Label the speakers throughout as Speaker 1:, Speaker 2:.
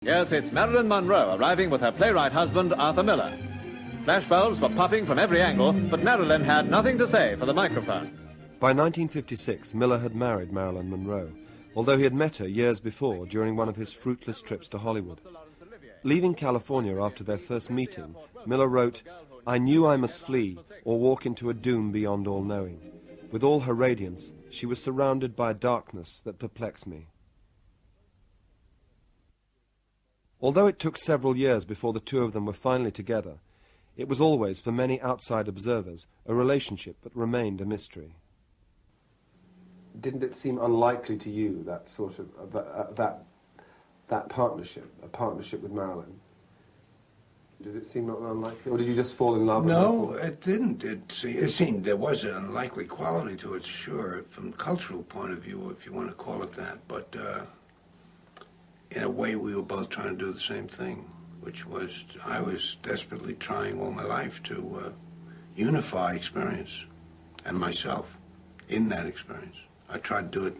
Speaker 1: Yes, it's Marilyn Monroe arriving with her playwright husband, Arthur Miller. Flashbulbs were popping from every angle, but Marilyn had nothing to say for the microphone.
Speaker 2: By 1956, Miller had married Marilyn Monroe, although he had met her years before during one of his fruitless trips to Hollywood. Leaving California after their first meeting, Miller wrote, "I knew I must flee or walk into a doom beyond all knowing. With all her radiance, she was surrounded by a darkness that perplexed me." Although it took several years before the two of them were finally together, it was always, for many outside observers, a relationship that remained a mystery. Didn't it seem unlikely to you, that sort of, that partnership, a partnership with Marilyn? Did it seem not unlikely, or did you just fall in love?
Speaker 3: No, it didn't. It seemed there was an unlikely quality to it, sure, from a cultural point of view, if you want to call it that, but in a way, we were both trying to do the same thing, which was I was desperately trying all my life to unify experience and myself in that experience. I tried to do it,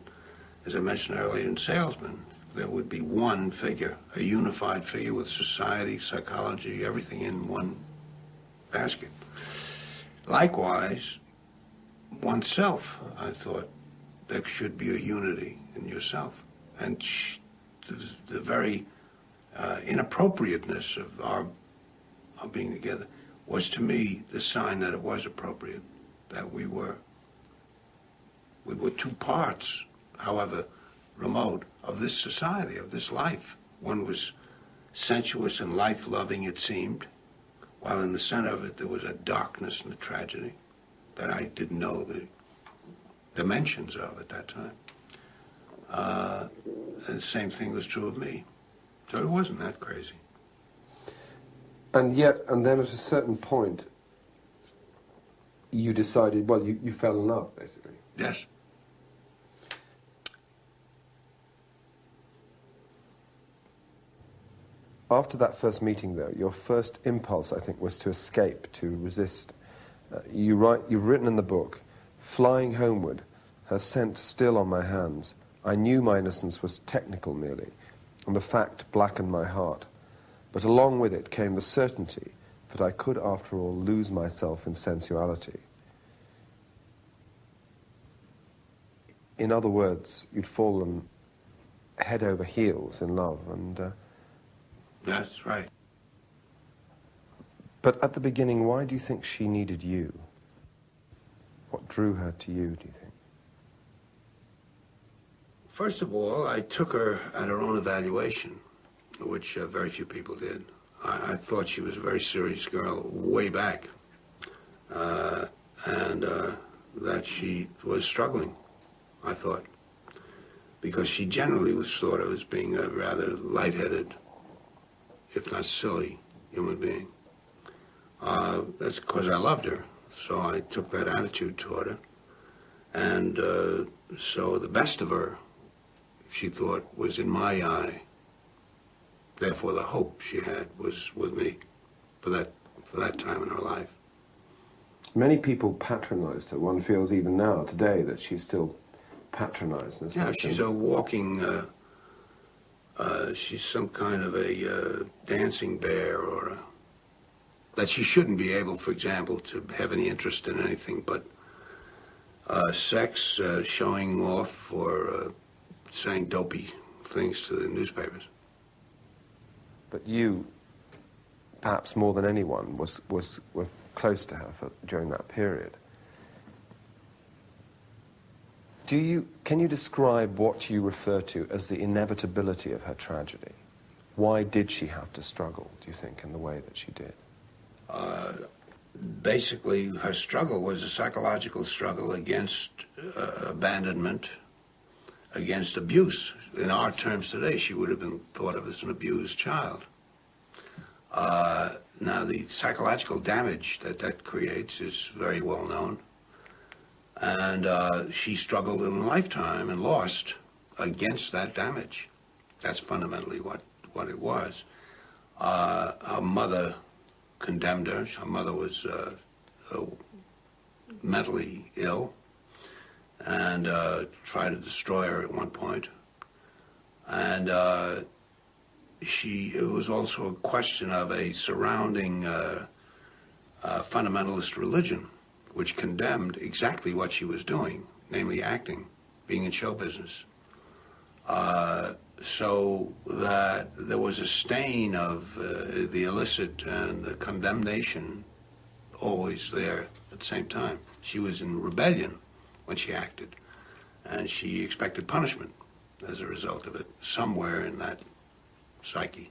Speaker 3: as I mentioned earlier, in Salesman. There would be one figure, a unified figure with society, psychology, everything in one basket. Likewise, oneself, I thought there should be a unity in yourself. And the very inappropriateness of our being together was, to me, the sign that it was appropriate, that we were two parts, however remote, of this society, of this life. One was sensuous and life-loving, it seemed, while in the center of it there was a darkness and a tragedy that I didn't know the dimensions of at that time. And the same thing was true of me. So it wasn't that crazy.
Speaker 2: And then at a certain point, you decided, well, you fell in love, basically.
Speaker 3: Yes.
Speaker 2: After that first meeting, though, your first impulse, I think, was to escape, to resist. You've written in the book, "Flying homeward, her scent still on my hands, I knew my innocence was technical merely, and the fact blackened my heart. But along with it came the certainty that I could, after all, lose myself in sensuality." In other words, you'd fallen head over heels in love, and...
Speaker 3: That's right.
Speaker 2: But at the beginning, why do you think she needed you? What drew her to you, do you think?
Speaker 3: First of all, I took her at her own evaluation, which very few people did. I thought she was a very serious girl way back, and that she was struggling, I thought, because she generally was thought of as being a rather lightheaded, if not silly, human being. That's because I loved her, so I took that attitude toward her, and so the best of her, she thought, was in my eye. Therefore, the hope she had was with me for that time in her life.
Speaker 2: Many people patronized her. One feels even now, today, that she's still patronized.
Speaker 3: Yeah, she's a walking, she's some kind of a dancing bear, or that she shouldn't be able, for example, to have any interest in anything but sex, showing off, or saying dopey things to the newspapers.
Speaker 2: But you, perhaps more than anyone, were close to her during that period. Can you describe what you refer to as the inevitability of her tragedy? Why did she have to struggle, do you think, in the way that she did?
Speaker 3: Basically, her struggle was a psychological struggle against abandonment, against abuse. In our terms today, she would have been thought of as an abused child. Now, the psychological damage that creates is very well known. And she struggled in a lifetime and lost against that damage. That's fundamentally what it was. Her mother condemned her. Her mother was mentally ill and tried to destroy her at one point. And it was also a question of a surrounding fundamentalist religion, which condemned exactly what she was doing, namely acting, being in show business. So that there was a stain of the illicit and the condemnation always there at the same time. She was in rebellion when she acted, and she expected punishment as a result of it, somewhere in that psyche.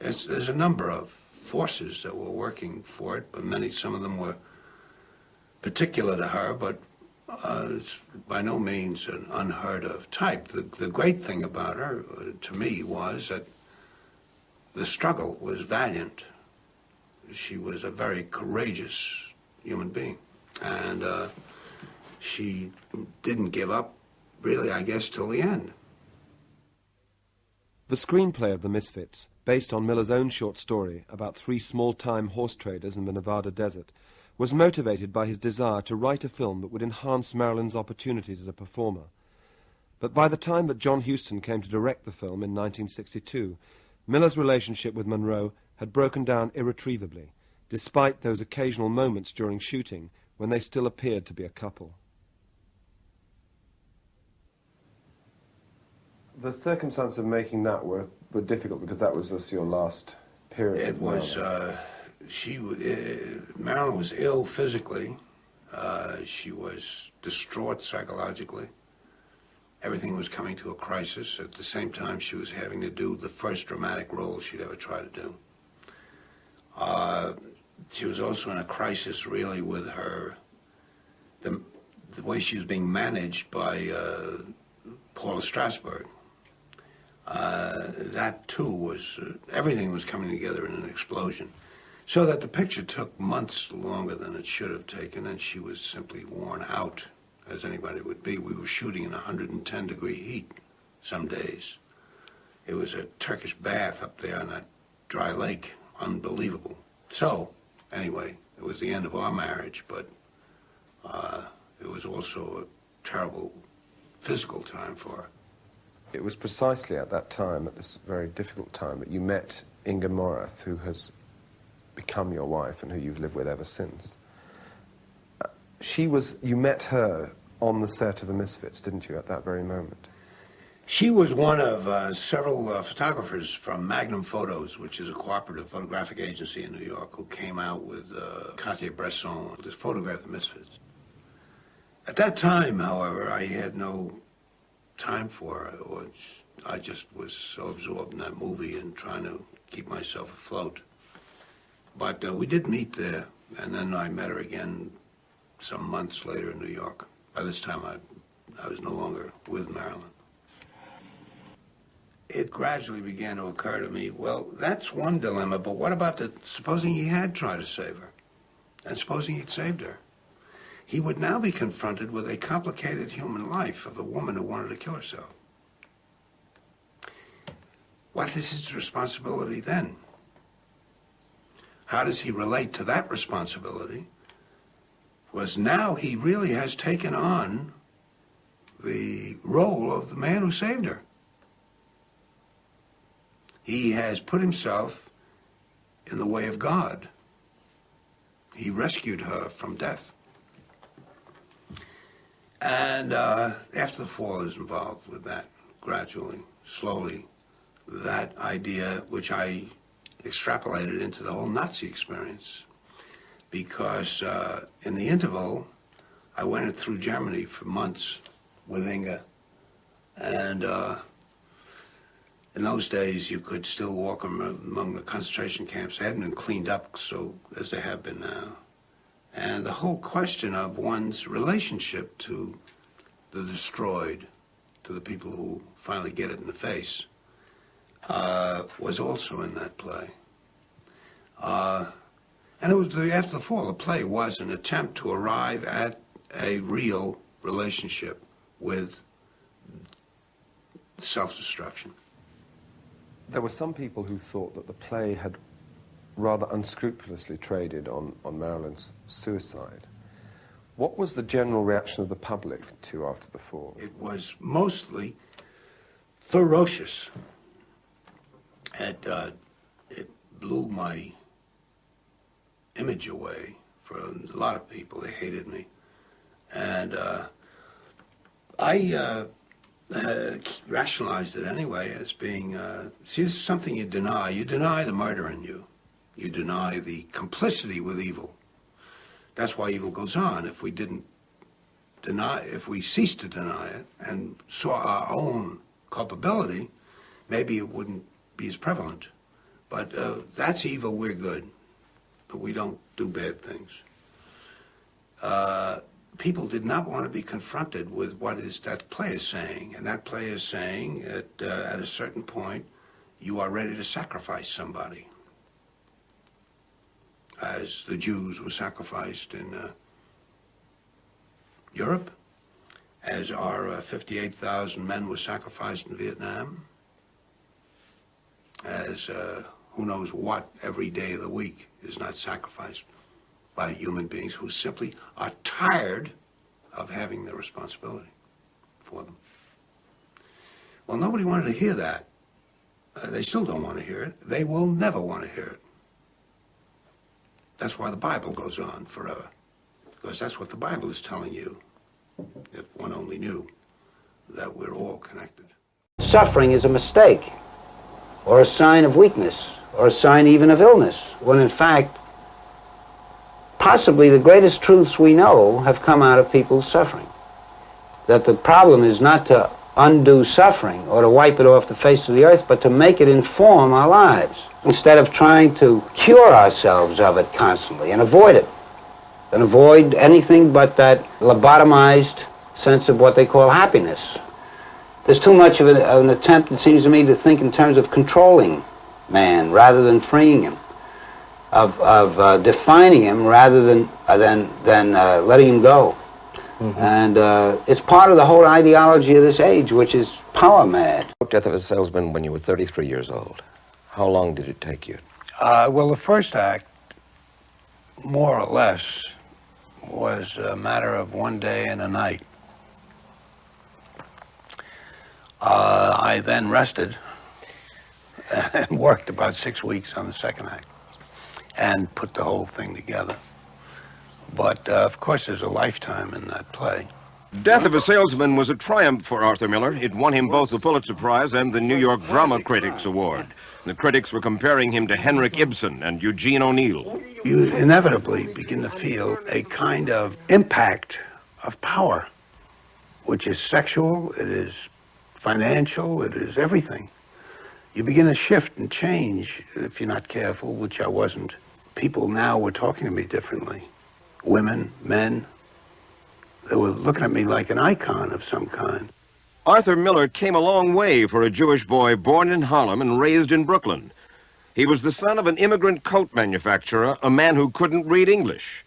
Speaker 3: There's a number of forces that were working for it, but some of them were particular to her, but it's by no means an unheard of type. The great thing about her, to me, was that the struggle was valiant. She was a very courageous human being, and she didn't give up, really, I guess, till the end.
Speaker 2: The screenplay of The Misfits, based on Miller's own short story about 3 small-time horse traders in the Nevada desert, was motivated by his desire to write a film that would enhance Marilyn's opportunities as a performer. But by the time that John Huston came to direct the film in 1962, Miller's relationship with Monroe had broken down irretrievably, despite those occasional moments during shooting when they still appeared to be a couple. The circumstances of making that were difficult because that was just your last period.
Speaker 3: It was, Marilyn was ill physically. She was distraught psychologically. Everything was coming to a crisis. At the same time, she was having to do the first dramatic role she'd ever tried to do. She was also in a crisis, really, with her, the way she was being managed by Paula Strasberg. That, too, was, everything was coming together in an explosion. So that the picture took months longer than it should have taken, and she was simply worn out, as anybody would be. We were shooting in 110-degree heat some days. It was a Turkish bath up there on that dry lake. Unbelievable. So, anyway, it was the end of our marriage, but it was also a terrible physical time for her.
Speaker 2: It was precisely at that time, at this very difficult time, that you met Inga Morath, who has become your wife and who you've lived with ever since. You met her on the set of The Misfits, didn't you, at that very moment?
Speaker 3: She was one of several photographers from Magnum Photos, which is a cooperative photographic agency in New York, who came out with Cartier-Bresson to photograph The Misfits. At that time, however, I had no time for her. I just was so absorbed in that movie and trying to keep myself afloat. But we did meet there, and then I met her again some months later in New York. By this time, I was no longer with Marilyn. It gradually began to occur to me, well, that's one dilemma, but what about supposing he had tried to save her, and supposing he'd saved her? He would now be confronted with a complicated human life of a woman who wanted to kill herself. What is his responsibility then? How does he relate to that responsibility? Was now he really has taken on the role of the man who saved her. He has put himself in the way of God. He rescued her from death. And after the fall is involved with that, gradually, slowly, that idea, which I extrapolated into the whole Nazi experience, because in the interval, I went through Germany for months with Inga, and in those days, you could still walk among the concentration camps. They hadn't been cleaned up so as they have been now. And the whole question of one's relationship to the destroyed, to the people who finally get it in the face, was also in that play. And it was after the fall, the play was an attempt to arrive at a real relationship with self-destruction.
Speaker 2: There were some people who thought that the play had rather unscrupulously traded on Marilyn's suicide. What was the general reaction of the public to After the Fall?
Speaker 3: It was mostly ferocious. It blew my image away for a lot of people. They hated me. And I rationalized it anyway as being, see, this is something you deny. You deny the murder in you. You deny the complicity with evil. That's why evil goes on. If we didn't deny, if we ceased to deny it and saw our own culpability, maybe it wouldn't be as prevalent. But that's evil, we're good. But we don't do bad things. People did not want to be confronted with what is that play is saying. And that play is saying that at a certain point, you are ready to sacrifice somebody. As the Jews were sacrificed in Europe, as our 58,000 men were sacrificed in Vietnam, as who knows what every day of the week is not sacrificed by human beings who simply are tired of having the responsibility for them. Well, nobody wanted to hear that. They still don't want to hear it. They will never want to hear it. That's why the Bible goes on forever, because that's what the Bible is telling you, if one only knew that we're all connected.
Speaker 4: Suffering is a mistake, or a sign of weakness, or a sign even of illness, when in fact, possibly the greatest truths we know have come out of people's suffering. That the problem is not to undo suffering or to wipe it off the face of the earth, but to make it inform our lives, instead of trying to cure ourselves of it constantly and avoid it, and avoid anything but that lobotomized sense of what they call happiness. There's too much of an attempt, it seems to me, to think in terms of controlling man rather than freeing him, of defining him rather than letting him go. Mm-hmm. And it's part of the whole ideology of this age, which is power mad.
Speaker 5: Death of a Salesman when you were 33 years old. How long did it take you?
Speaker 3: Well, the first act, more or less, was a matter of one day and a night. I then rested and worked about 6 weeks on the second act and put the whole thing together. But, of course, there's a lifetime in that play.
Speaker 6: Death of a Salesman was a triumph for Arthur Miller. It won him both the Pulitzer Prize and the New York Drama Critics Award. The critics were comparing him to Henrik Ibsen and Eugene O'Neill.
Speaker 3: You inevitably begin to feel a kind of impact of power, which is sexual, it is financial, it is everything. You begin to shift and change if you're not careful, which I wasn't. People now were talking to me differently. Women, men, they were looking at me like an icon of some kind.
Speaker 6: Arthur Miller came a long way for a Jewish boy born in Harlem and raised in Brooklyn. He was the son of an immigrant coat manufacturer, a man who couldn't read English.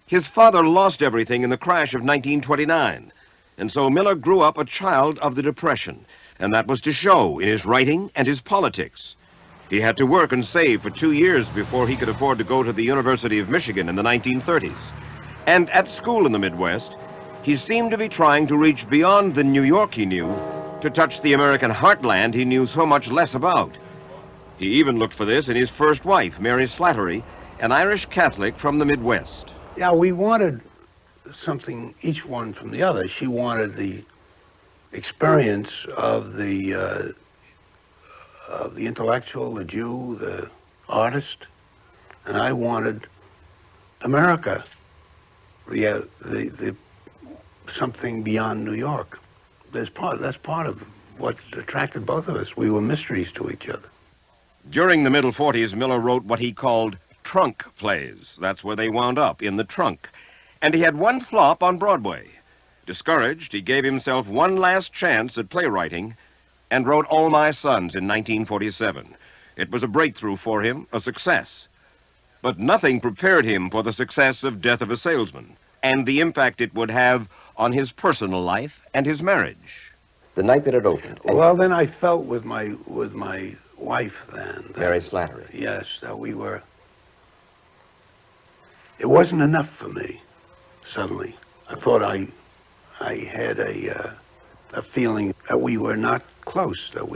Speaker 6: His father lost everything in the crash of 1929, and so Miller grew up a child of the Depression, and that was to show in his writing and his politics. He had to work and save for 2 years before he could afford to go to the University of Michigan in the 1930s. And at school in the Midwest, he seemed to be trying to reach beyond the New York he knew to touch the American heartland he knew so much less about. He even looked for this in his first wife, Mary Slattery, an Irish Catholic from the Midwest.
Speaker 3: Yeah, we wanted something, each one from the other. She wanted the experience of the intellectual, the Jew, the artist, and I wanted America, the something beyond New York. That's part of what attracted both of us. We were mysteries to each other.
Speaker 6: During the middle 40s, Miller wrote what he called trunk plays. That's where they wound up, in the trunk. And he had one flop on Broadway. Discouraged, he gave himself one last chance at playwriting and wrote All My Sons in 1947. It was a breakthrough for him, a success. But nothing prepared him for the success of Death of a Salesman and the impact it would have on his personal life and his marriage.
Speaker 5: The night that it opened.
Speaker 3: Well, then I felt with my wife then.
Speaker 5: Mary Slattery.
Speaker 3: Yes, that we were. It wasn't enough for me. Suddenly, I thought I had a feeling that we were not close, that we